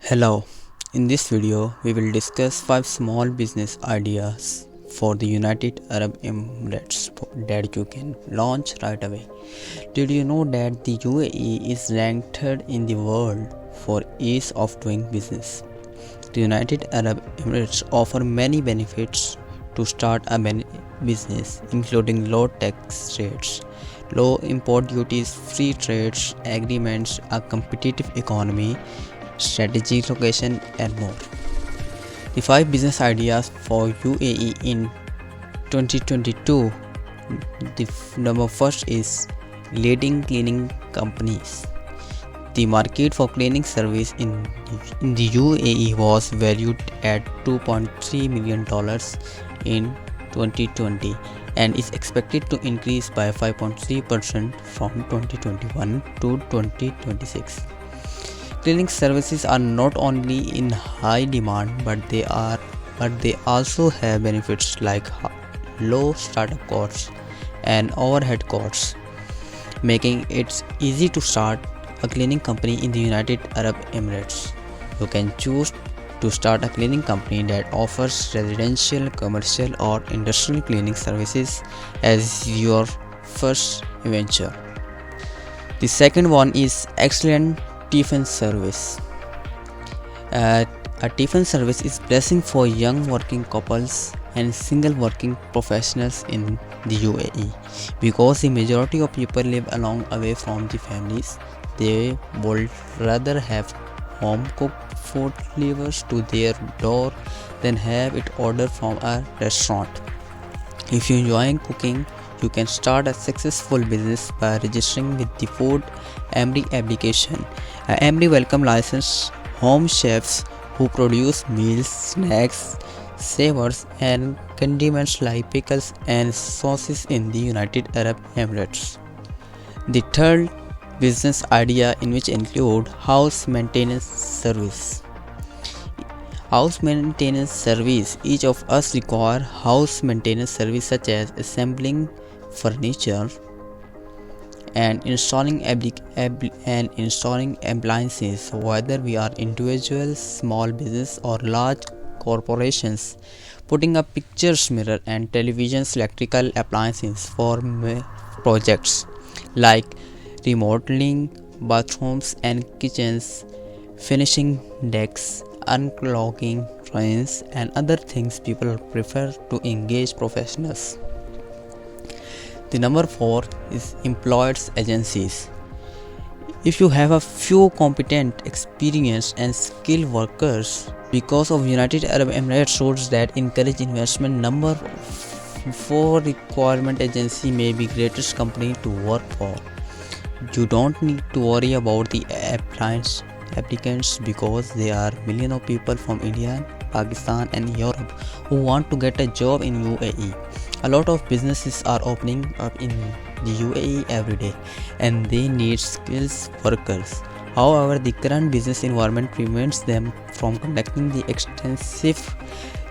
Hello, in this video we will discuss 5 small business ideas for the United Arab Emirates that you can launch right away. Did you know that the UAE is ranked third in the world for ease of doing business? The United Arab Emirates offer many benefits to start a business, including low tax rates, low import duties, free trade agreements, a competitive economy, strategic location, and more. The 5 business ideas for UAE in 2022. The number first is leading cleaning companies. The market for cleaning service in the UAE was valued at $2.3 million in 2020 and is expected to increase by 5.3% from 2021 to 2026. Cleaning services are not only in high demand but they also have benefits like low startup costs and overhead costs, making it easy to start a cleaning company in the United Arab Emirates. You can choose to start a cleaning company that offers residential, commercial, or industrial cleaning services as your first venture. The second one is excellent tiffin service. A tiffin service is blessing for young working couples and single working professionals in the UAE. Because the majority of people live along away from the families, they would rather have home cooked food delivered to their door than have it ordered from a restaurant. If you enjoy cooking, you can start a successful business by registering with the Food Emri application. Emri welcome licensed home chefs who produce meals, snacks, savors, and condiments like pickles and sauces in the United Arab Emirates. The third business idea in which include house maintenance service. House maintenance service. Each of us require house maintenance service such as assembling furniture and installing appliances, whether we are individuals, small business, or large corporations. Putting up pictures, mirror, and televisions, electrical appliances for projects like remodeling bathrooms and kitchens, finishing decks, unclogging drains, and other things. People prefer to engage professionals. The number 4 is employers agencies. If you have a few competent, experienced, and skilled workers, because of United Arab Emirates rules that encourage investment, number 4 requirement agency may be greatest company to work for. You don't need to worry about the applicants because there are millions of people from India, Pakistan, and Europe who want to get a job in UAE. A lot of businesses are opening up in the UAE every day and they need skilled workers. However, the current business environment prevents them from conducting the extensive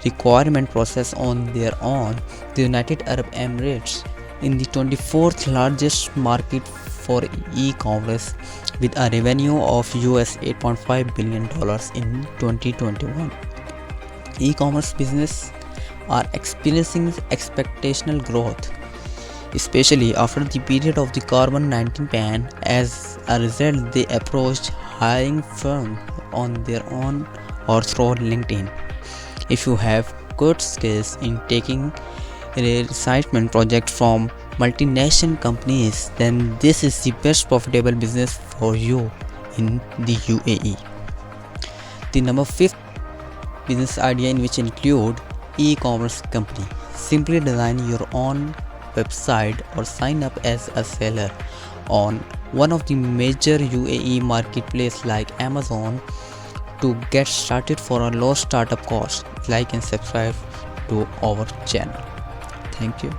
requirement process on their own. The United Arab Emirates in the 24th largest market for e-commerce with a revenue of US $8.5 billion in 2021. E-commerce business are experiencing expectational growth, especially after the period of the COVID-19 ban. As a result, they approached hiring firms on their own or through LinkedIn. If you have good skills in taking resettlement projects from multinational companies, then this is the best profitable business for you in the UAE. The number 5th business idea in which include e-commerce company. Simply design your own website or sign up as a seller on one of the major UAE marketplaces like Amazon to get started for a low startup cost. Like and subscribe to our channel. Thank you.